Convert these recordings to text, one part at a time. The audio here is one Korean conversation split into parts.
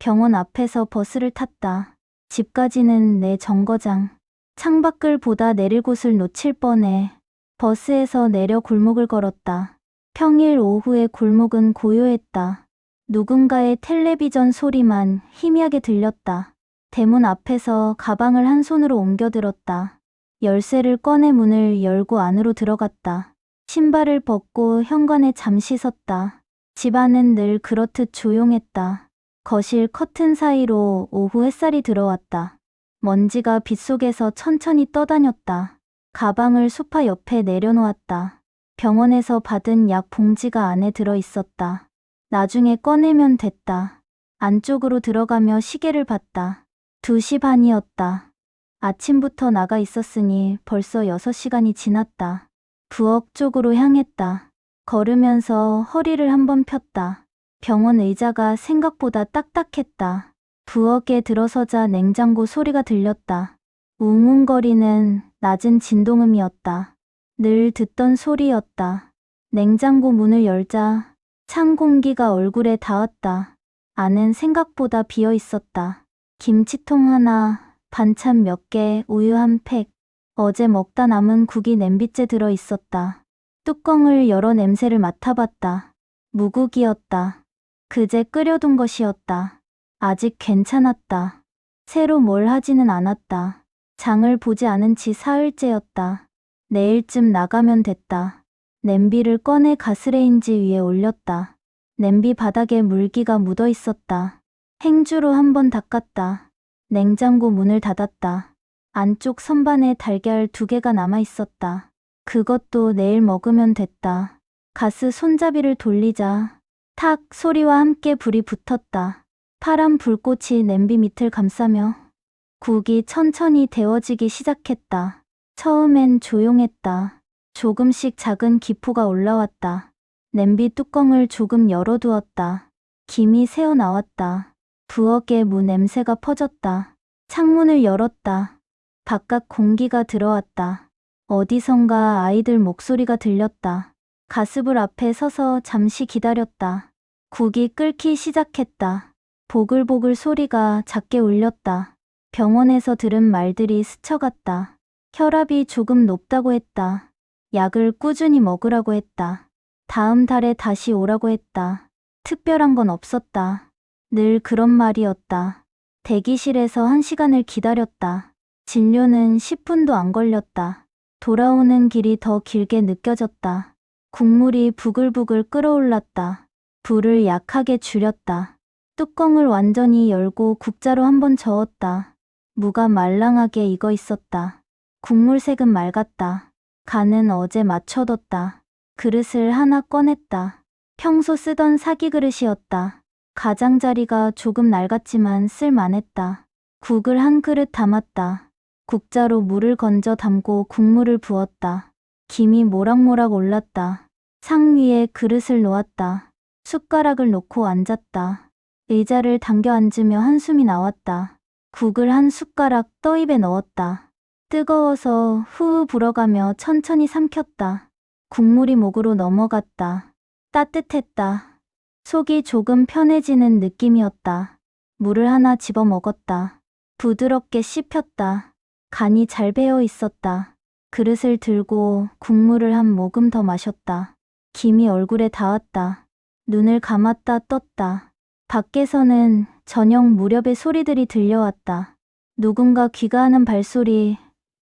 병원 앞에서 버스를 탔다. 집까지는 내 정거장. 창밖을 보다 내릴 곳을 놓칠 뻔해. 버스에서 내려 골목을 걸었다. 평일 오후의 골목은 고요했다. 누군가의 텔레비전 소리만 희미하게 들렸다. 대문 앞에서 가방을 한 손으로 옮겨들었다. 열쇠를 꺼내 문을 열고 안으로 들어갔다. 신발을 벗고 현관에 잠시 섰다. 집 안은 늘 그렇듯 조용했다. 거실 커튼 사이로 오후 햇살이 들어왔다. 먼지가 빗속에서 천천히 떠다녔다. 가방을 소파 옆에 내려놓았다. 병원에서 받은 약 봉지가 안에 들어 있었다. 나중에 꺼내면 됐다. 안쪽으로 들어가며 시계를 봤다. 2시 반이었다. 아침부터 나가 있었으니 벌써 6시간이 지났다. 부엌 쪽으로 향했다. 걸으면서 허리를 한번 폈다. 병원 의자가 생각보다 딱딱했다. 부엌에 들어서자 냉장고 소리가 들렸다. 웅웅거리는 낮은 진동음이었다. 늘 듣던 소리였다. 냉장고 문을 열자 찬 공기가 얼굴에 닿았다. 안은 생각보다 비어 있었다. 김치통 하나, 반찬 몇 개, 우유 한 팩. 어제 먹다 남은 국이 냄비째 들어 있었다. 뚜껑을 열어 냄새를 맡아봤다. 무국이었다. 그제 끓여둔 것이었다. 아직 괜찮았다. 새로 뭘 하지는 않았다. 장을 보지 않은 지 사흘째였다. 내일쯤 나가면 됐다. 냄비를 꺼내 가스레인지 위에 올렸다. 냄비 바닥에 물기가 묻어 있었다. 행주로 한번 닦았다. 냉장고 문을 닫았다. 안쪽 선반에 달걀 2개가 남아 있었다. 그것도 내일 먹으면 됐다. 가스 손잡이를 돌리자 탁 소리와 함께 불이 붙었다. 파란 불꽃이 냄비 밑을 감싸며 국이 천천히 데워지기 시작했다. 처음엔 조용했다. 조금씩 작은 기포가 올라왔다. 냄비 뚜껑을 조금 열어두었다. 김이 새어나왔다. 부엌에 무 냄새가 퍼졌다. 창문을 열었다. 바깥 공기가 들어왔다. 어디선가 아이들 목소리가 들렸다. 가스불 앞에 서서 잠시 기다렸다. 국이 끓기 시작했다. 보글보글 소리가 작게 울렸다. 병원에서 들은 말들이 스쳐갔다. 혈압이 조금 높다고 했다. 약을 꾸준히 먹으라고 했다. 다음 달에 다시 오라고 했다. 특별한 건 없었다. 늘 그런 말이었다. 대기실에서 1시간을 기다렸다. 진료는 10분도 안 걸렸다. 돌아오는 길이 더 길게 느껴졌다. 국물이 부글부글 끓어올랐다. 불을 약하게 줄였다. 뚜껑을 완전히 열고 국자로 한번 저었다. 무가 말랑하게 익어 있었다. 국물색은 맑았다. 간은 어제 맞춰뒀다. 그릇을 하나 꺼냈다. 평소 쓰던 사기 그릇이었다. 가장자리가 조금 낡았지만 쓸만했다. 국을 한 그릇 담았다. 국자로 물을 건져 담고 국물을 부었다. 김이 모락모락 올랐다. 상 위에 그릇을 놓았다. 숟가락을 놓고 앉았다. 의자를 당겨 앉으며 한숨이 나왔다. 국을 한 숟가락 떠입에 넣었다. 뜨거워서 후후 불어가며 천천히 삼켰다. 국물이 목으로 넘어갔다. 따뜻했다. 속이 조금 편해지는 느낌이었다. 물을 하나 집어 먹었다. 부드럽게 씹혔다. 간이 잘 배어 있었다. 그릇을 들고 국물을 한 모금 더 마셨다. 김이 얼굴에 닿았다. 눈을 감았다 떴다. 밖에서는 저녁 무렵의 소리들이 들려왔다. 누군가 귀가하는 발소리,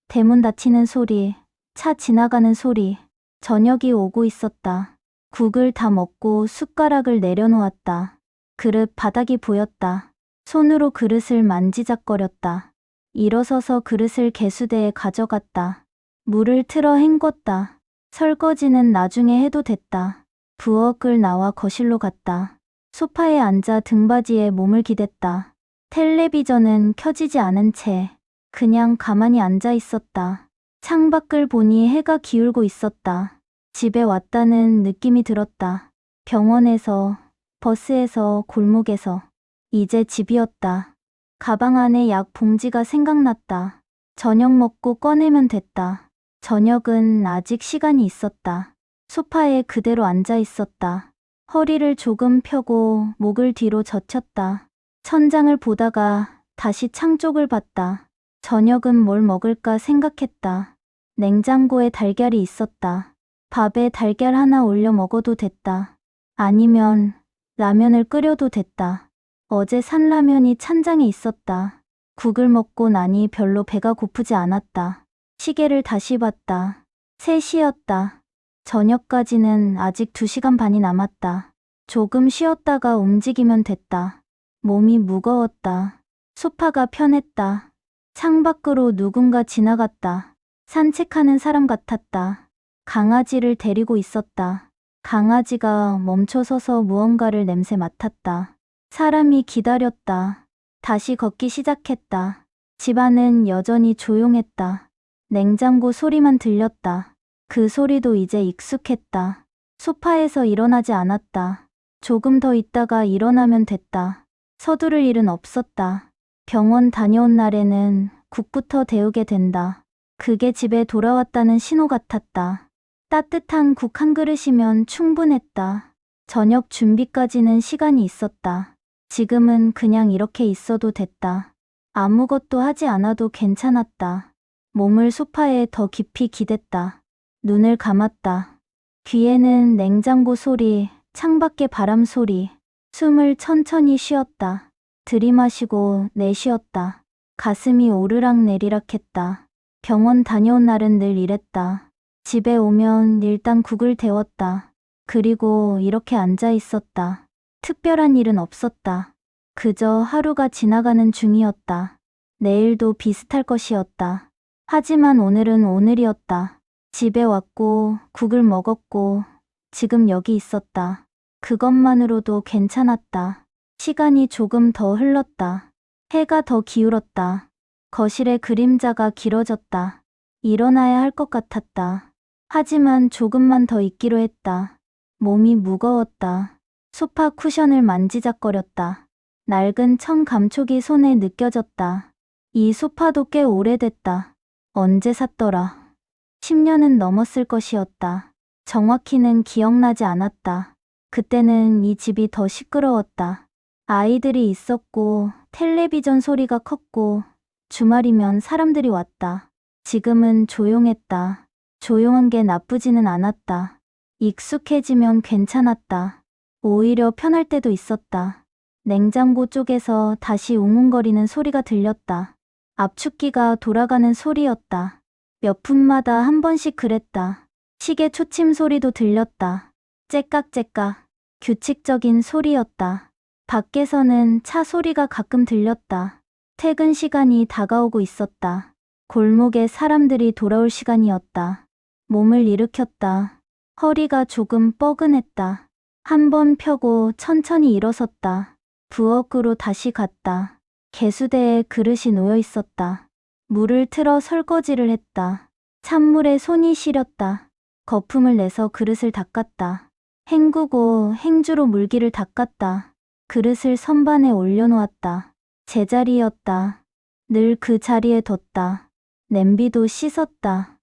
대문 닫히는 소리, 차 지나가는 소리. 저녁이 오고 있었다. 국을 다 먹고 숟가락을 내려놓았다. 그릇 바닥이 보였다. 손으로 그릇을 만지작거렸다. 일어서서 그릇을 개수대에 가져갔다. 물을 틀어 헹궜다. 설거지는 나중에 해도 됐다. 부엌을 나와 거실로 갔다. 소파에 앉아 등받이에 몸을 기댔다. 텔레비전은 켜지지 않은 채 그냥 가만히 앉아 있었다. 창밖을 보니 해가 기울고 있었다. 집에 왔다는 느낌이 들었다. 병원에서, 버스에서, 골목에서. 이제 집이었다. 가방 안에 약 봉지가 생각났다. 저녁 먹고 꺼내면 됐다. 저녁은 아직 시간이 있었다. 소파에 그대로 앉아 있었다. 허리를 조금 펴고 목을 뒤로 젖혔다. 천장을 보다가 다시 창 쪽을 봤다. 저녁은 뭘 먹을까 생각했다. 냉장고에 달걀이 있었다. 밥에 달걀 하나 올려 먹어도 됐다. 아니면 라면을 끓여도 됐다. 어제 산 라면이 찬장에 있었다. 국을 먹고 나니 별로 배가 고프지 않았다. 시계를 다시 봤다. 3시였다. 저녁까지는 아직 2시간 반이 남았다. 조금 쉬었다가 움직이면 됐다. 몸이 무거웠다. 소파가 편했다. 창밖으로 누군가 지나갔다. 산책하는 사람 같았다. 강아지를 데리고 있었다. 강아지가 멈춰서서 무언가를 냄새 맡았다. 사람이 기다렸다. 다시 걷기 시작했다. 집안은 여전히 조용했다. 냉장고 소리만 들렸다. 그 소리도 이제 익숙했다. 소파에서 일어나지 않았다. 조금 더 있다가 일어나면 됐다. 서두를 일은 없었다. 병원 다녀온 날에는 국부터 데우게 된다. 그게 집에 돌아왔다는 신호 같았다. 따뜻한 국 한 그릇이면 충분했다. 저녁 준비까지는 시간이 있었다. 지금은 그냥 이렇게 있어도 됐다. 아무것도 하지 않아도 괜찮았다. 몸을 소파에 더 깊이 기댔다. 눈을 감았다. 귀에는 냉장고 소리, 창밖의 바람 소리, 숨을 천천히 쉬었다. 들이마시고 내쉬었다. 가슴이 오르락내리락 했다. 병원 다녀온 날은 늘 이랬다. 집에 오면 일단 국을 데웠다. 그리고 이렇게 앉아 있었다. 특별한 일은 없었다. 그저 하루가 지나가는 중이었다. 내일도 비슷할 것이었다. 하지만 오늘은 오늘이었다. 집에 왔고 국을 먹었고 지금 여기 있었다. 그것만으로도 괜찮았다. 시간이 조금 더 흘렀다. 해가 더 기울었다. 거실의 그림자가 길어졌다. 일어나야 할 것 같았다. 하지만 조금만 더 있기로 했다. 몸이 무거웠다. 소파 쿠션을 만지작거렸다. 낡은 청 감촉이 손에 느껴졌다. 이 소파도 꽤 오래됐다. 언제 샀더라? 10년은 넘었을 것이었다. 정확히는 기억나지 않았다. 그때는 이 집이 더 시끄러웠다. 아이들이 있었고 텔레비전 소리가 컸고 주말이면 사람들이 왔다. 지금은 조용했다. 조용한 게 나쁘지는 않았다. 익숙해지면 괜찮았다. 오히려 편할 때도 있었다. 냉장고 쪽에서 다시 웅웅거리는 소리가 들렸다. 압축기가 돌아가는 소리였다. 몇 분마다 한 번씩 그랬다. 시계 초침 소리도 들렸다. 째깍째깍. 규칙적인 소리였다. 밖에서는 차 소리가 가끔 들렸다. 퇴근 시간이 다가오고 있었다. 골목에 사람들이 돌아올 시간이었다. 몸을 일으켰다. 허리가 조금 뻐근했다. 한 번 펴고 천천히 일어섰다. 부엌으로 다시 갔다. 개수대에 그릇이 놓여 있었다. 물을 틀어 설거지를 했다. 찬물에 손이 시렸다. 거품을 내서 그릇을 닦았다. 헹구고 행주로 물기를 닦았다. 그릇을 선반에 올려놓았다. 제자리였다. 늘 그 자리에 뒀다. 냄비도 씻었다.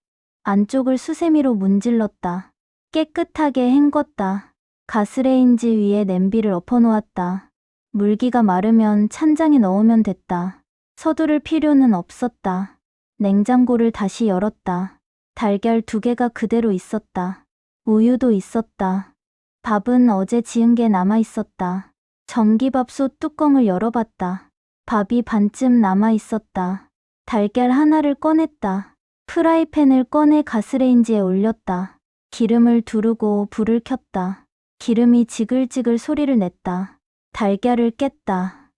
안쪽을 수세미로 문질렀다. 깨끗하게 헹궜다. 가스레인지 위에 냄비를 엎어놓았다. 물기가 마르면 찬장에 넣으면 됐다. 서두를 필요는 없었다. 냉장고를 다시 열었다. 달걀 2개가 그대로 있었다. 우유도 있었다. 밥은 어제 지은 게 남아 있었다. 전기밥솥 뚜껑을 열어봤다. 밥이 반쯤 남아 있었다. 달걀 하나를 꺼냈다. 프라이팬을 꺼내 가스레인지에 올렸다. 기름을 두르고 불을 켰다. 기름이 지글지글 소리를 냈다. 달걀을 깼다.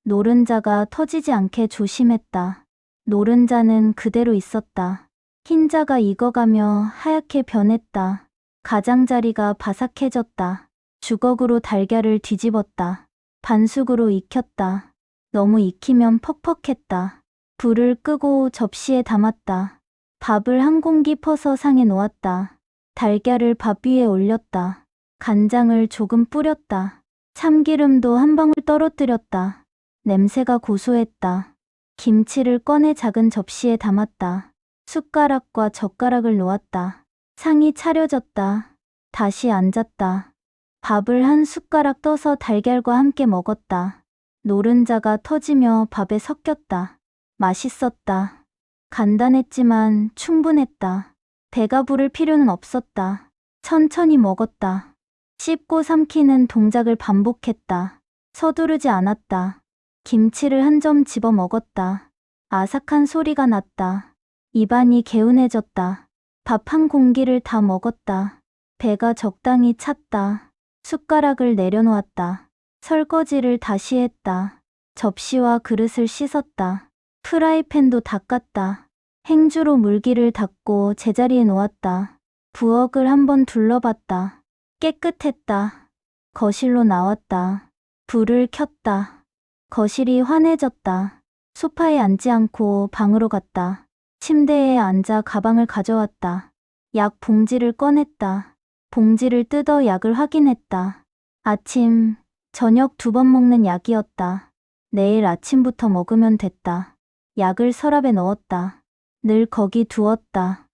노른자가 터지지 않게 조심했다. 노른자는 그대로 있었다. 흰자가 익어가며 하얗게 변했다. 가장자리가 바삭해졌다. 주걱으로 달걀을 뒤집었다. 반숙으로 익혔다. 너무 익히면 퍽퍽했다. 불을 끄고 접시에 담았다. 밥을 한 공기 퍼서 상에 놓았다. 달걀을 밥 위에 올렸다. 간장을 조금 뿌렸다. 참기름도 한 방울 떨어뜨렸다. 냄새가 고소했다. 김치를 꺼내 작은 접시에 담았다. 숟가락과 젓가락을 놓았다. 상이 차려졌다. 다시 앉았다. 밥을 한 숟가락 떠서 달걀과 함께 먹었다. 노른자가 터지며 밥에 섞였다. 맛있었다. 간단했지만 충분했다. 배가 부를 필요는 없었다. 천천히 먹었다. 씹고 삼키는 동작을 반복했다. 서두르지 않았다. 김치를 한 점 집어 먹었다. 아삭한 소리가 났다. 입안이 개운해졌다. 밥 한 공기를 다 먹었다. 배가 적당히 찼다. 숟가락을 내려놓았다. 설거지를 다시 했다. 접시와 그릇을 씻었다. 프라이팬도 닦았다. 행주로 물기를 닦고 제자리에 놓았다. 부엌을 한번 둘러봤다. 깨끗했다. 거실로 나왔다. 불을 켰다. 거실이 환해졌다. 소파에 앉지 않고 방으로 갔다. 침대에 앉아 가방을 가져왔다. 약 봉지를 꺼냈다. 봉지를 뜯어 약을 확인했다. 아침, 저녁 2번 먹는 약이었다. 내일 아침부터 먹으면 됐다. 약을 서랍에 넣었다. 늘 거기 두었다.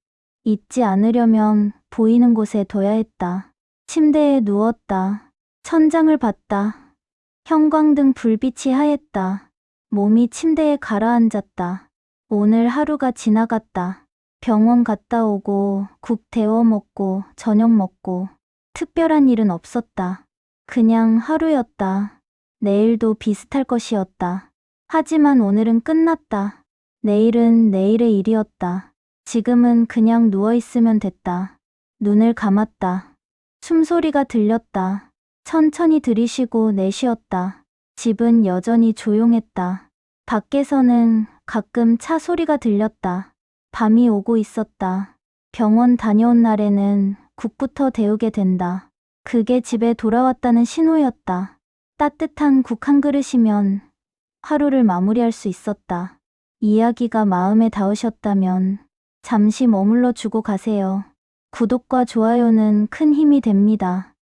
잊지 않으려면 보이는 곳에 둬야 했다. 침대에 누웠다. 천장을 봤다. 형광등 불빛이 하였다. 몸이 침대에 가라앉았다. 오늘 하루가 지나갔다. 병원 갔다 오고 국 데워 먹고 저녁 먹고 특별한 일은 없었다. 그냥 하루였다. 내일도 비슷할 것이었다. 하지만 오늘은 끝났다. 내일은 내일의 일이었다. 지금은 그냥 누워있으면 됐다. 눈을 감았다. 숨소리가 들렸다. 천천히 들이쉬고 내쉬었다. 집은 여전히 조용했다. 밖에서는 가끔 차 소리가 들렸다. 밤이 오고 있었다. 병원 다녀온 날에는 국부터 데우게 된다. 그게 집에 돌아왔다는 신호였다. 따뜻한 국 한 그릇이면 하루를 마무리할 수 있었다. 이야기가 마음에 닿으셨다면 잠시 머물러 주고 가세요. 구독과 좋아요는 큰 힘이 됩니다.